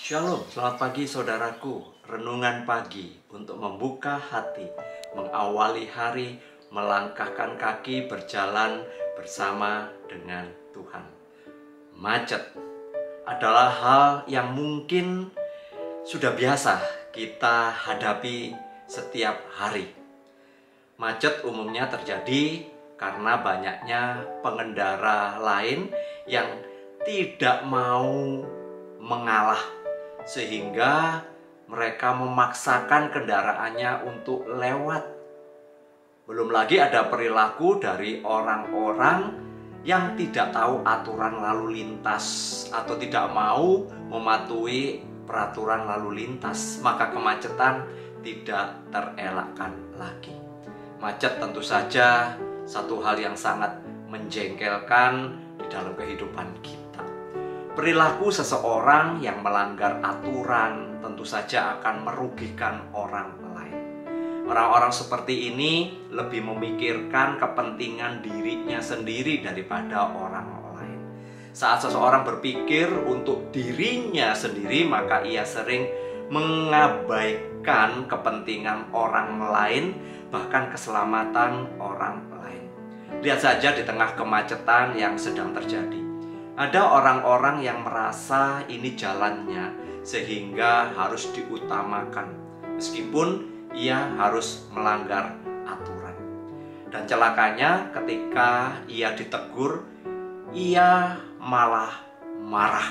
Shalom, selamat pagi saudaraku. Renungan pagi untuk membuka hati, mengawali hari, melangkahkan kaki berjalan bersama dengan Tuhan. Macet adalah hal yang mungkin sudah biasa kita hadapi setiap hari. Macet umumnya terjadi karena banyaknya pengendara lain yang tidak mau mengalah, sehingga mereka memaksakan kendaraannya untuk lewat. Belum lagi ada perilaku dari orang-orang yang tidak tahu aturan lalu lintas atau tidak mau mematuhi peraturan lalu lintas, maka kemacetan tidak terelakkan lagi. Macet tentu saja satu hal yang sangat menjengkelkan di dalam kehidupan kita. Perilaku seseorang yang melanggar aturan tentu saja akan merugikan orang lain. Orang-orang seperti ini lebih memikirkan kepentingan dirinya sendiri daripada orang lain. Saat seseorang berpikir untuk dirinya sendiri, maka ia sering mengabaikan kepentingan orang lain, bahkan keselamatan orang lain. Lihat saja di tengah kemacetan yang sedang terjadi. Ada orang-orang yang merasa ini jalannya sehingga harus diutamakan, meskipun ia harus melanggar aturan. Dan celakanya ketika ia ditegur, ia malah marah,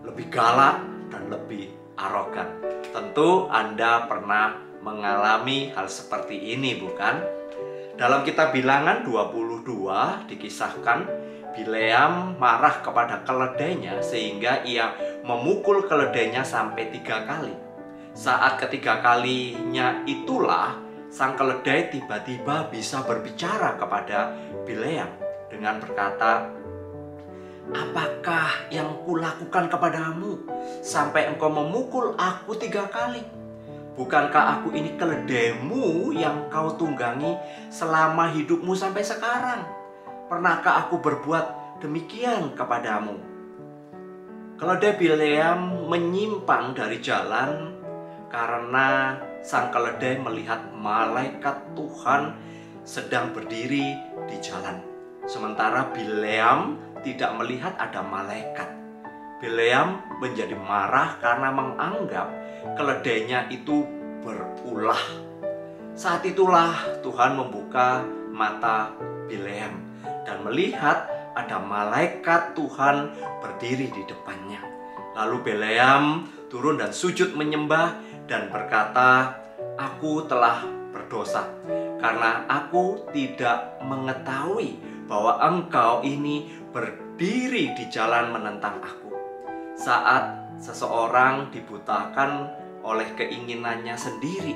lebih galak dan lebih arogan. Tentu Anda pernah mengalami hal seperti ini, bukan? Dalam kitab Bilangan 22 dikisahkan Bileam marah kepada keledainya sehingga ia memukul keledainya sampai 3 kali. Saat ketiga kalinya itulah sang keledai tiba-tiba bisa berbicara kepada Bileam dengan berkata, "Apakah yang kulakukan kepadamu sampai engkau memukul aku 3 kali? Bukankah aku ini keledaimu yang kau tunggangi selama hidupmu sampai sekarang? Pernahkah aku berbuat demikian kepadamu?" Keledai Bileam menyimpang dari jalan karena sang keledai melihat malaikat Tuhan sedang berdiri di jalan. Sementara Bileam tidak melihat ada malaikat. Bileam menjadi marah karena menganggap keledainya itu berulah. Saat itulah Tuhan membuka mata Bileam dan melihat ada malaikat Tuhan berdiri di depannya. Lalu Bileam turun dan sujud menyembah dan berkata, "Aku telah berdosa karena aku tidak mengetahui bahwa engkau ini berdiri di jalan menentang aku." Saat seseorang dibutakan oleh keinginannya sendiri,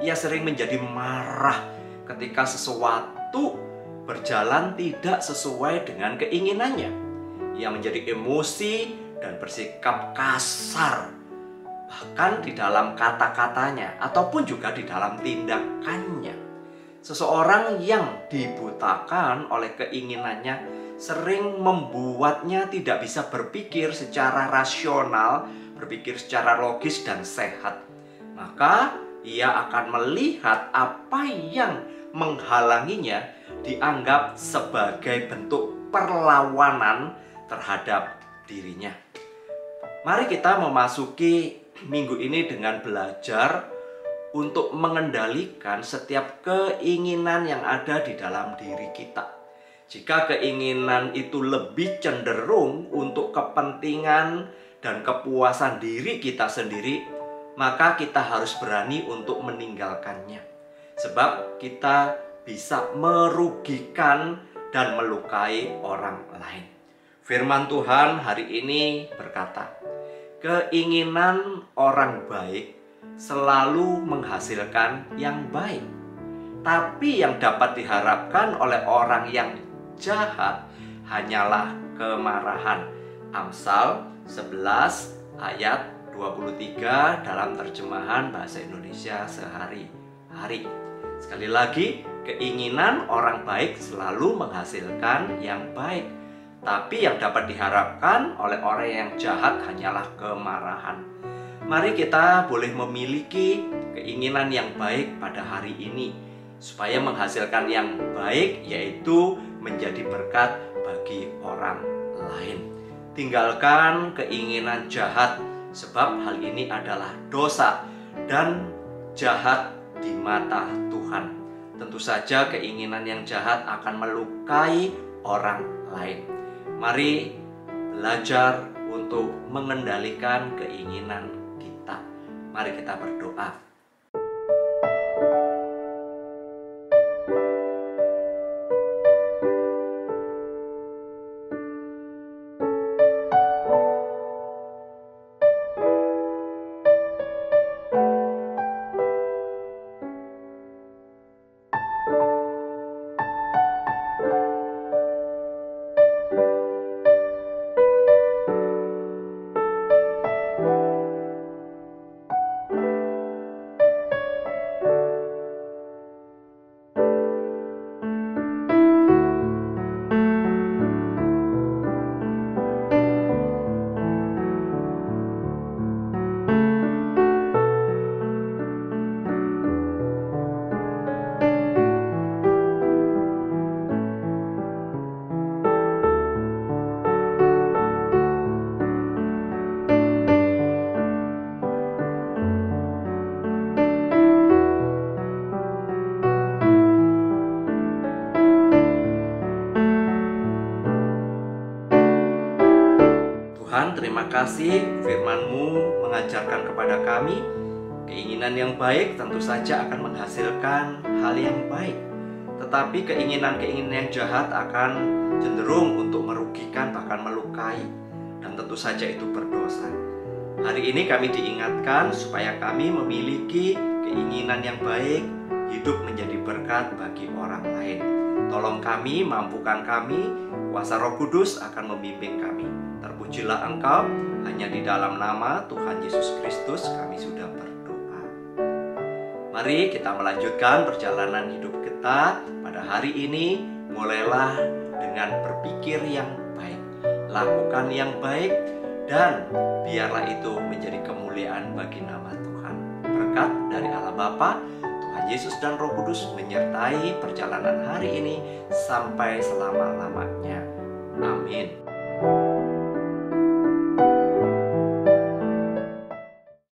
ia sering menjadi marah ketika sesuatu berjalan tidak sesuai dengan keinginannya. Ia menjadi emosi dan bersikap kasar, bahkan di dalam kata-katanya ataupun juga di dalam tindakannya. Seseorang yang dibutakan oleh keinginannya sering membuatnya tidak bisa berpikir secara rasional, berpikir secara logis dan sehat. Maka ia akan melihat apa yang menghalanginya dianggap sebagai bentuk perlawanan terhadap dirinya. Mari kita memasuki minggu ini dengan belajar untuk mengendalikan setiap keinginan yang ada di dalam diri kita. Jika keinginan itu lebih cenderung untuk kepentingan dan kepuasan diri kita sendiri, maka kita harus berani untuk meninggalkannya. Sebab kita bisa merugikan dan melukai orang lain. Firman Tuhan hari ini berkata, "Keinginan orang baik selalu menghasilkan yang baik, tapi yang dapat diharapkan oleh orang yang jahat hanyalah kemarahan." Amsal 11 ayat 23 dalam terjemahan bahasa Indonesia sehari-hari. Sekali lagi, keinginan orang baik selalu menghasilkan yang baik, tapi yang dapat diharapkan oleh orang yang jahat hanyalah kemarahan. Mari kita boleh memiliki keinginan yang baik pada hari ini, supaya menghasilkan yang baik, yaitu menjadi berkat bagi orang lain. Tinggalkan keinginan jahat, sebab hal ini adalah dosa dan jahat di mata Tuhan. Tentu saja keinginan yang jahat akan melukai orang lain. Mari belajar untuk mengendalikan keinginan kita. Mari kita berdoa. Tuhan, terima kasih firman-Mu mengajarkan kepada kami keinginan yang baik tentu saja akan menghasilkan hal yang baik. Tetapi keinginan-keinginan yang jahat akan cenderung untuk merugikan, bahkan melukai, dan tentu saja itu berdosa. Hari ini kami diingatkan supaya kami memiliki keinginan yang baik, hidup menjadi berkat bagi orang lain. Tolong kami, mampukan kami, kuasa Roh Kudus akan membimbing kami. Terpujilah Engkau, hanya di dalam nama Tuhan Yesus Kristus kami sudah berdoa. Mari kita melanjutkan perjalanan hidup kita pada hari ini. Mulailah dengan berpikir yang baik, lakukan yang baik, dan biarlah itu menjadi kemuliaan bagi nama Tuhan. Berkat dari Allah Bapa, Tuhan Yesus dan Roh Kudus menyertai perjalanan hari ini sampai selama-lamanya. Amin.